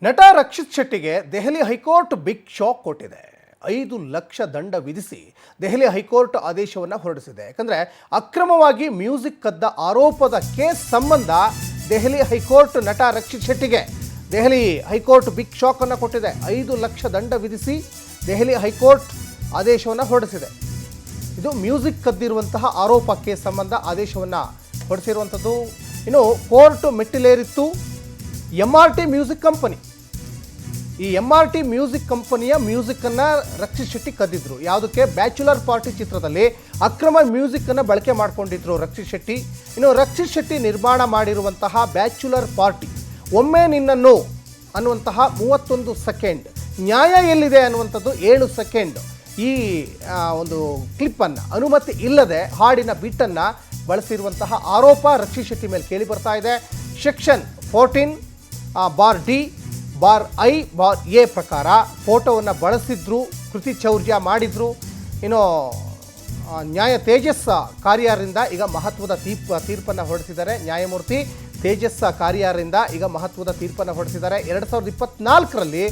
ನಟ ರಕ್ಷಿತ್ ಶೆಟ್ಟಿಗೆ Delhi high court big shock ಕೊಟ್ಟಿದೆ. 5 ಲಕ್ಷ ದಂಡ ವಿಧಿಸಿ ದೆಹಲಿ ಹೈಕೋರ್ಟ್ ಆದೇಶವನ್ನು ಹೊರಡಿಸಿದೆ. ಯಾಕಂದರೆ ಅಕ್ರಮವಾಗಿ ಮ್ಯೂಸಿಕ್ ಕದ್ದ ಆರೋಪದ ಕೇಸ್ ಸಂಬಂಧ ದೆಹಲಿ ಹೈಕೋರ್ಟ್ ನಟ ರಕ್ಷಿತ್ ಶೆಟ್ಟಿಗೆ ದೆಹಲಿ ಹೈಕೋರ್ಟ್ ಬಿಗ್ ಶಾಕ್ ಅನ್ನು ಕೊಟ್ಟಿದೆ. 5 ಲಕ್ಷ ದಂಡ ವಿಧಿಸಿ ದೆಹಲಿ ಹೈಕೋರ್ಟ್ ಆದೇಶವನ್ನು ಹೊರಡಿಸಿದೆ. ಇದು ಮ್ಯೂಸಿಕ್ ಕದ್ದಿರುವಂತಹ ಆರೋಪ ಕೇಸ್ ಸಂಬಂಧ ಆದೇಶವನ್ನು ಹೊರಡಿಸಿರುವಂಥದ್ದು. ಇನ್ನು ಕೋರ್ಟ್ ಮೆಟ್ಟಿಲೇರಿತ್ತು MRT ಮ್ಯೂಸಿಕ್ ಕಂಪನಿ. ಈ MRT ಮ್ಯೂಸಿಕ್ ಕಂಪನಿಯ ಮ್ಯೂಸಿಕ್ಕನ್ನು ರಕ್ಷಿತ್ ಶೆಟ್ಟಿ ಕದ್ದಿದ್ರು. ಯಾವುದಕ್ಕೆ? ಬ್ಯಾಚುಲರ್ ಪಾರ್ಟಿ ಚಿತ್ರದಲ್ಲಿ ಅಕ್ರಮ ಮ್ಯೂಸಿಕ್ಕನ್ನು ಬಳಕೆ ಮಾಡಿಕೊಂಡಿದ್ರು ರಕ್ಷಿತ್ ಶೆಟ್ಟಿ. ಇನ್ನು ರಕ್ಷಿತ್ ಶೆಟ್ಟಿ ನಿರ್ಮಾಣ ಮಾಡಿರುವಂತಹ ಬ್ಯಾಚುಲರ್ ಪಾರ್ಟಿ ಒಮ್ಮೆ ನಿನ್ನನ್ನು ಅನ್ನುವಂತಹ 31 ಸೆಕೆಂಡ್, ನ್ಯಾಯ ಎಲ್ಲಿದೆ ಅನ್ನುವಂಥದ್ದು 7 ಸೆಕೆಂಡ್ ಈ ಒಂದು ಕ್ಲಿಪ್ಪನ್ನು ಅನುಮತಿ ಇಲ್ಲದೆ ಹಾಡಿನ ಬಿಟ್ಟನ್ನು ಬಳಸಿರುವಂತಹ ಆರೋಪ ರಕ್ಷಿತ್ ಶೆಟ್ಟಿ ಮೇಲೆ ಕೇಳಿ ಬರ್ತಾ ಇದೆ. ಸೆಕ್ಷನ್ 14(d)(i)(a) ಪ್ರಕಾರ ಫೋಟೋವನ್ನು ಬಳಸಿದ್ರು, ಕೃತಿ ಚೌರ್ಯ ಮಾಡಿದ್ರು. ಇನ್ನು ನ್ಯಾಯ ತೇಜಸ್ ಕಾರ್ಯಾರಿಂದ ಈಗ ಮಹತ್ವದ ತೀರ್ಪನ್ನು ಹೊರಡಿಸಿದ್ದಾರೆ. ನ್ಯಾಯಮೂರ್ತಿ ತೇಜಸ್ ಕಾರ್ಯಾರಿಂದ ಈಗ ಮಹತ್ವದ ತೀರ್ಪನ್ನು ಹೊರಡಿಸಿದ್ದಾರೆ. 2024ರಲ್ಲಿ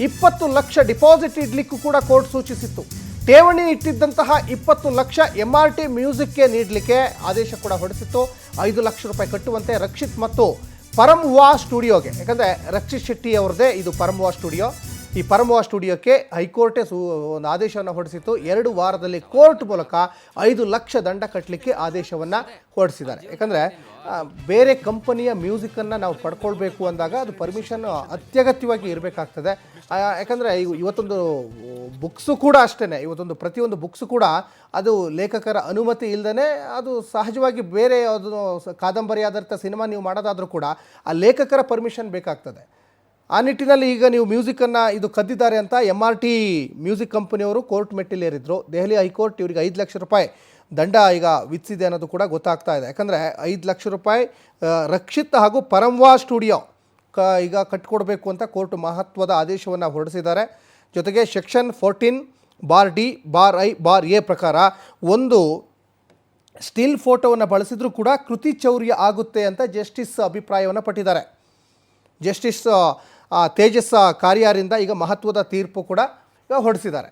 20 ಲಕ್ಷ ಡಿಪಾಸಿಟ್ ಇಡಲಿಕ್ಕೂ ಕೂಡ ಕೋರ್ಟ್ ಸೂಚಿಸಿತ್ತು. ಠೇವಣಿ ಇಟ್ಟಿದ್ದಂತಹ 20 ಲಕ್ಷ MRT ಮ್ಯೂಸಿಕ್ಗೆ ನೀಡಲಿಕ್ಕೆ ಆದೇಶ ಕೂಡ ಹೊರಡಿಸಿತ್ತು. 5 ಲಕ್ಷ ರೂಪಾಯಿ ಕಟ್ಟುವಂತೆ ರಕ್ಷಿತ್ ಮತ್ತು ಪರಮ್ವಾ ಸ್ಟುಡಿಯೋಗೆ, ಯಾಕಂದರೆ ರಕ್ಷಿತ್ ಶೆಟ್ಟಿ ಅವ್ರದ್ದೇ ಇದು ಪರಮ್ವಾ ಸ್ಟುಡಿಯೋ. ಈ ಪರಮ್ವಾ ಸ್ಟುಡಿಯೋಕ್ಕೆ ಹೈಕೋರ್ಟೇ ಒಂದು ಆದೇಶವನ್ನು ಹೊರಡಿಸಿತ್ತು. 2 ವಾರದಲ್ಲಿ ಕೋರ್ಟ್ ಮೂಲಕ 5 ಲಕ್ಷ ದಂಡ ಕಟ್ಟಲಿಕ್ಕೆ ಆದೇಶವನ್ನು ಹೊರಡಿಸಿದ್ದಾರೆ. ಯಾಕಂದರೆ ಬೇರೆ ಕಂಪನಿಯ ಮ್ಯೂಸಿಕ್ಕನ್ನು ನಾವು ಪಡ್ಕೊಳ್ಬೇಕು ಅಂದಾಗ ಅದು ಪರ್ಮಿಷನ್ ಅತ್ಯಗತ್ಯವಾಗಿ ಇರಬೇಕಾಗ್ತದೆ. ಯಾಕಂದರೆ ಇವತ್ತೊಂದು ಬುಕ್ಸು ಕೂಡ ಅಷ್ಟೇ, ಇವತ್ತೊಂದು ಪ್ರತಿಯೊಂದು ಬುಕ್ಸು ಕೂಡ ಅದು ಲೇಖಕರ ಅನುಮತಿ ಇಲ್ಲದೇ ಅದು ಸಹಜವಾಗಿ ಬೇರೆ ಅದು ಕಾದಂಬರಿ ಆಧಾರಿತ ಸಿನಿಮಾ ನೀವು ಮಾಡೋದಾದರೂ ಕೂಡ ಆ ಲೇಖಕರ ಪರ್ಮಿಷನ್ ಬೇಕಾಗ್ತದೆ. ಆ ನಿಟ್ಟಿನಲ್ಲಿ ಈಗ ನೀವು ಮ್ಯೂಸಿಕ್ಕನ್ನು ಇದು ಕದ್ದಿದ್ದಾರೆ ಅಂತ MRT ಮ್ಯೂಸಿಕ್ ಕಂಪನಿಯವರು ಕೋರ್ಟ್ ಮೆಟ್ಟಿಲೇರಿದ್ರು. ದೆಹಲಿ ಹೈಕೋರ್ಟ್ ಇವರಿಗೆ 5 ಲಕ್ಷ ರೂಪಾಯಿ ದಂಡ ಈಗ ವಿಧಿಸಿದೆ ಅನ್ನೋದು ಕೂಡ ಗೊತ್ತಾಗ್ತಾ ಇದೆ. ಯಾಕಂದರೆ 5 ಲಕ್ಷ ರೂಪಾಯಿ ರಕ್ಷಿತ್ ಹಾಗೂ ಪರಮ್ವಾ ಸ್ಟುಡಿಯೋ ಈಗ ಕಟ್ಟಿಕೊಡ್ಬೇಕು ಅಂತ ಕೋರ್ಟ್ ಮಹತ್ವದ ಆದೇಶವನ್ನು ಹೊರಡಿಸಿದ್ದಾರೆ. ಜೊತೆಗೆ ಸೆಕ್ಷನ್ 14(d)(i)(a) ಪ್ರಕಾರ ಒಂದು ಸ್ಟಿಲ್ ಫೋಟೋವನ್ನು ಬಳಸಿದ್ರೂ ಕೂಡ ಕೃತಿ ಚೌರ್ಯ ಆಗುತ್ತೆ ಅಂತ ಜಸ್ಟಿಸ್ ಅಭಿಪ್ರಾಯವನ್ನು ಪಟ್ಟಿದ್ದಾರೆ. ಜಸ್ಟಿಸ್ ತೇಜಸ್ ಕಾರ್ಯಾರಿಂದ ಈಗ ಮಹತ್ವದ ತೀರ್ಪು ಕೂಡ ಹೊರಡಿಸಿದ್ದಾರೆ.